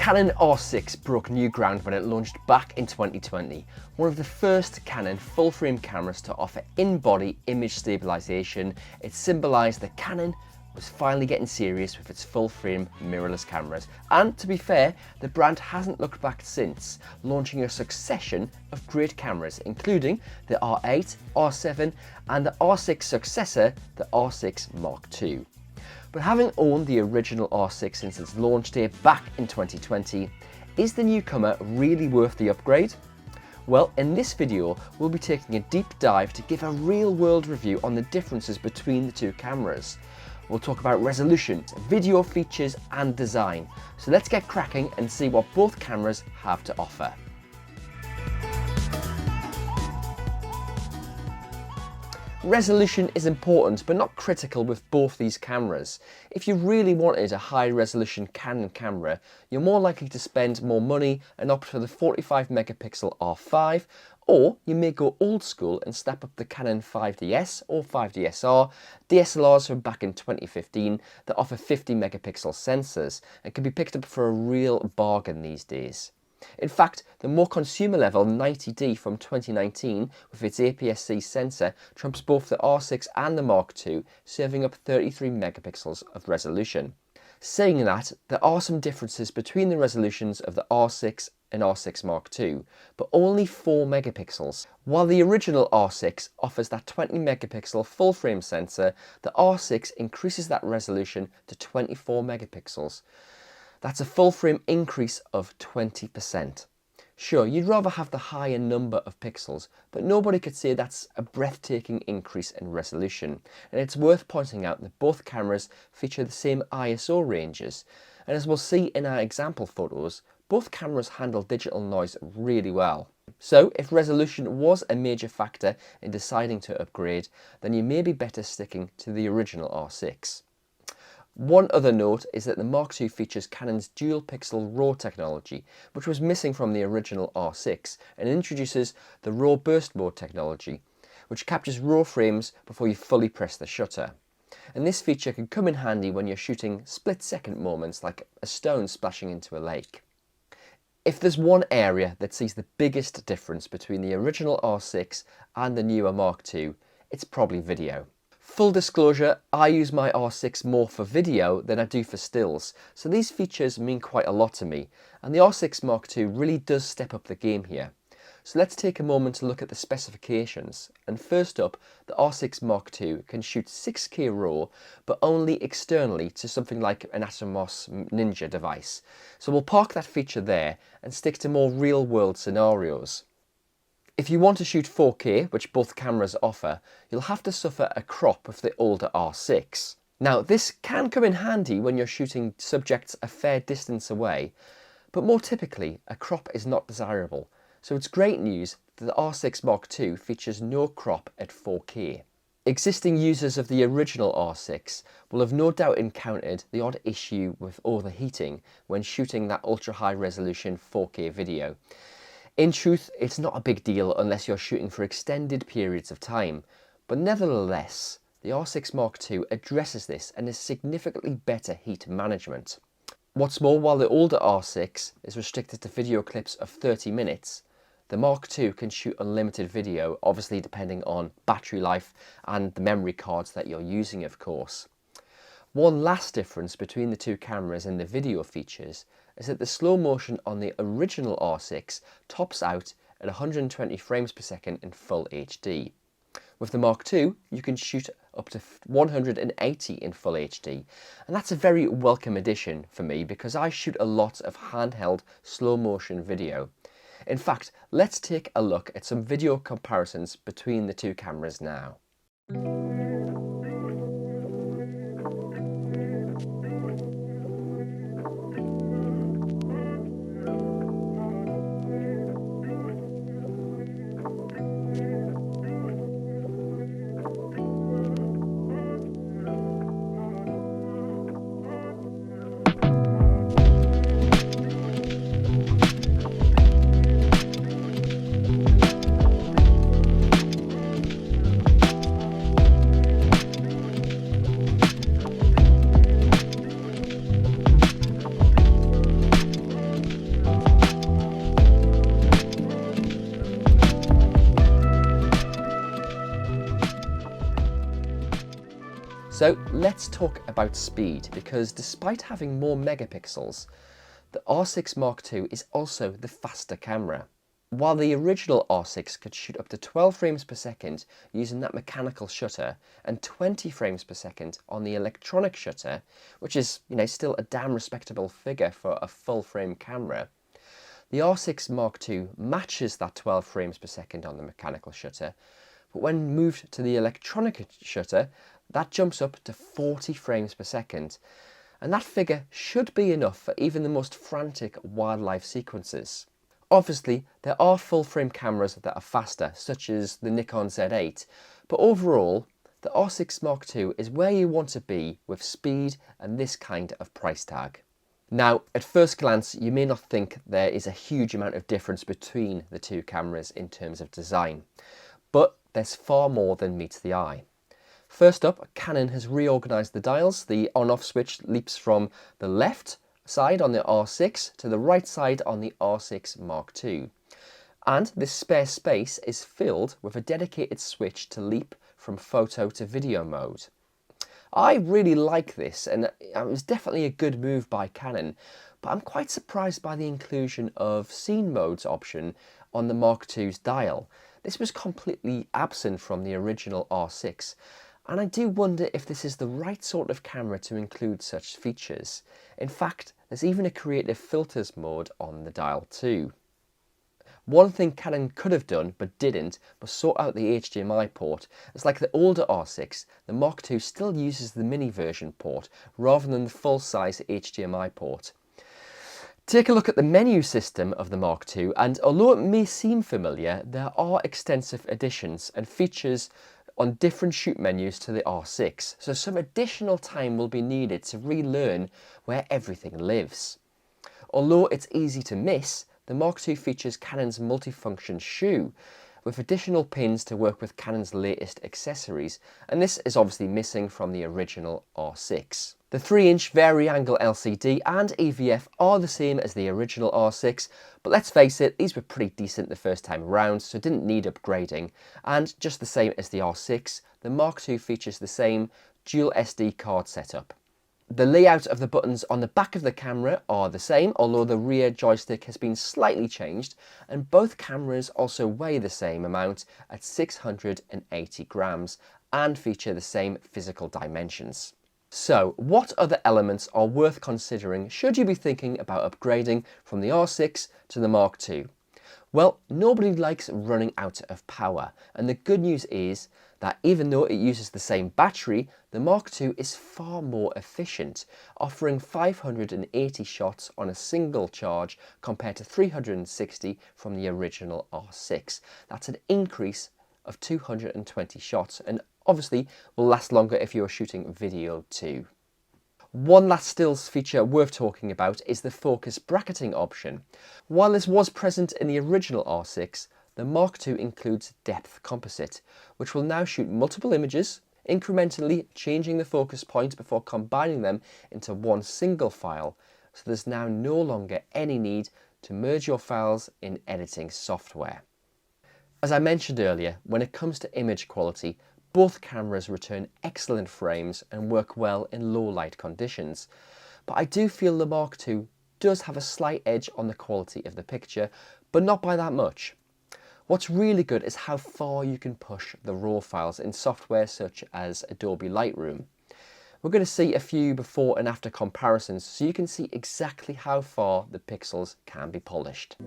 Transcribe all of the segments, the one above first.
Canon R6 broke new ground when it launched back in 2020, one of the first Canon full-frame cameras to offer in-body image stabilization. It symbolized that Canon was finally getting serious with its full-frame mirrorless cameras, and to be fair, the brand hasn't looked back since, launching a succession of great cameras including the R8, R7 and the R6 successor, the R6 Mark II. But having owned the original R6 since its launch day back in 2020, is the newcomer really worth the upgrade? Well, in this video, we'll be taking a deep dive to give a real-world review on the differences between the two cameras. We'll talk about resolution, video features and design. So let's get cracking and see what both cameras have to offer. Resolution is important but not critical with both these cameras. If you really wanted a high resolution Canon camera, you're more likely to spend more money and opt for the 45 megapixel R5, or you may go old school and snap up the Canon 5DS or 5DSR, DSLRs from back in 2015 that offer 50 megapixel sensors and can be picked up for a real bargain these days. In fact, the more consumer level 90D from 2019 with its APS-C sensor trumps both the R6 and the Mark II, serving up 33 megapixels of resolution. Saying that, there are some differences between the resolutions of the R6 and R6 Mark II, but only 4 megapixels. While the original R6 offers that 20 megapixel full frame sensor, the R6 increases that resolution to 24 megapixels. That's a full frame increase of 20%. Sure, you'd rather have the higher number of pixels, but nobody could say that's a breathtaking increase in resolution. And it's worth pointing out that both cameras feature the same ISO ranges. And as we'll see in our example photos, both cameras handle digital noise really well. So if resolution was a major factor in deciding to upgrade, then you may be better sticking to the original R6. One other note is that the Mark II features Canon's dual pixel RAW technology, which was missing from the original R6, and introduces the RAW burst mode technology, which captures RAW frames before you fully press the shutter. And this feature can come in handy when you're shooting split-second moments like a stone splashing into a lake. If there's one area that sees the biggest difference between the original R6 and the newer Mark II, it's probably video. Full disclosure, I use my R6 more for video than I do for stills, so these features mean quite a lot to me, and the R6 Mark II really does step up the game here. So let's take a moment to look at the specifications, and first up, the R6 Mark II can shoot 6K RAW, but only externally to something like an Atomos Ninja device. So we'll park that feature there and stick to more real-world scenarios. If you want to shoot 4K, which both cameras offer, you'll have to suffer a crop with the older R6. Now, this can come in handy when you're shooting subjects a fair distance away, but more typically, a crop is not desirable. So it's great news that the R6 Mark II features no crop at 4K. Existing users of the original R6 will have no doubt encountered the odd issue with overheating when shooting that ultra-high resolution 4K video. In truth, it's not a big deal unless you're shooting for extended periods of time, but nevertheless, the R6 Mark II addresses this and is significantly better heat management. What's more, while the older R6 is restricted to video clips of 30 minutes, the Mark II can shoot unlimited video, obviously depending on battery life and the memory cards that you're using, of course. One last difference between the two cameras in the video features is that the slow motion on the original R6 tops out at 120 frames per second in full HD. With the Mark II, you can shoot up to 180 in full HD, and that's a very welcome addition for me because I shoot a lot of handheld slow motion video. In fact, let's take a look at some video comparisons between the two cameras now. So let's talk about speed, because despite having more megapixels, the R6 Mark II is also the faster camera. While the original R6 could shoot up to 12 frames per second using that mechanical shutter and 20 frames per second on the electronic shutter, which is, still a damn respectable figure for a full frame camera, the R6 Mark II matches that 12 frames per second on the mechanical shutter, but when moved to the electronic shutter, that jumps up to 40 frames per second. And that figure should be enough for even the most frantic wildlife sequences. Obviously, there are full-frame cameras that are faster, such as the Nikon Z8, but overall, the R6 Mark II is where you want to be with speed and this kind of price tag. Now, at first glance, you may not think there is a huge amount of difference between the two cameras in terms of design, but there's far more than meets the eye. First up, Canon has reorganised the dials. The on-off switch leaps from the left side on the R6 to the right side on the R6 Mark II. And this spare space is filled with a dedicated switch to leap from photo to video mode. I really like this, and it was definitely a good move by Canon, but I'm quite surprised by the inclusion of scene modes option on the Mark II's dial. This was completely absent from the original R6. And I do wonder if this is the right sort of camera to include such features. In fact, there's even a creative filters mode on the dial too. One thing Canon could have done but didn't was sort out the HDMI port. It's like the older R6, the Mark II still uses the mini version port rather than the full-size HDMI port. Take a look at the menu system of the Mark II, and although it may seem familiar, there are extensive additions and features on different shoot menus to the R6, so some additional time will be needed to relearn where everything lives. Although it's easy to miss, the Mark II features Canon's multifunction shoe, with additional pins to work with Canon's latest accessories, and this is obviously missing from the original R6. The 3-inch vari-angle LCD and EVF are the same as the original R6, but let's face it, these were pretty decent the first time around, so didn't need upgrading. And just the same as the R6, the Mark II features the same dual SD card setup. The layout of the buttons on the back of the camera are the same, although the rear joystick has been slightly changed, and both cameras also weigh the same amount at 680 grams and feature the same physical dimensions. So, what other elements are worth considering should you be thinking about upgrading from the R6 to the Mark II? Well, nobody likes running out of power, and the good news is that even though it uses the same battery, the Mark II is far more efficient, offering 580 shots on a single charge compared to 360 from the original R6. That's an increase of 220 shots, and obviously will last longer if you're shooting video too. One last stills feature worth talking about is the focus bracketing option. While this was present in the original R6, the Mark II includes depth composite, which will now shoot multiple images, incrementally changing the focus point before combining them into one single file, so there's now no longer any need to merge your files in editing software. As I mentioned earlier, when it comes to image quality, both cameras return excellent frames and work well in low light conditions. But I do feel the Mark II does have a slight edge on the quality of the picture, but not by that much. What's really good is how far you can push the RAW files in software such as Adobe Lightroom. We're going to see a few before and after comparisons so you can see exactly how far the pixels can be polished.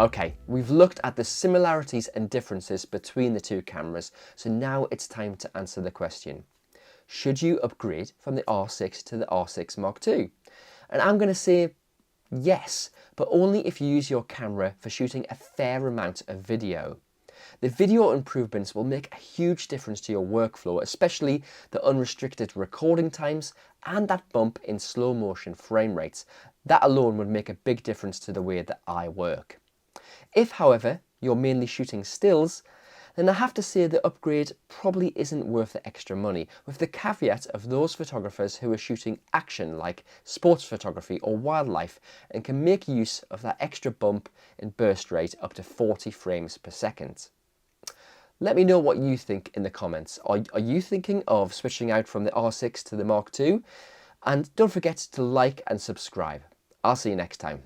Okay, we've looked at the similarities and differences between the two cameras, so now it's time to answer the question. Should you upgrade from the R6 to the R6 Mark II? And I'm going to say yes, but only if you use your camera for shooting a fair amount of video. The video improvements will make a huge difference to your workflow, especially the unrestricted recording times and that bump in slow motion frame rates. That alone would make a big difference to the way that I work. If, however, you're mainly shooting stills, then I have to say the upgrade probably isn't worth the extra money, with the caveat of those photographers who are shooting action like sports photography or wildlife and can make use of that extra bump in burst rate up to 40 frames per second. Let me know what you think in the comments. Are you thinking of switching out from the R6 to the Mark II? And don't forget to like and subscribe. I'll see you next time.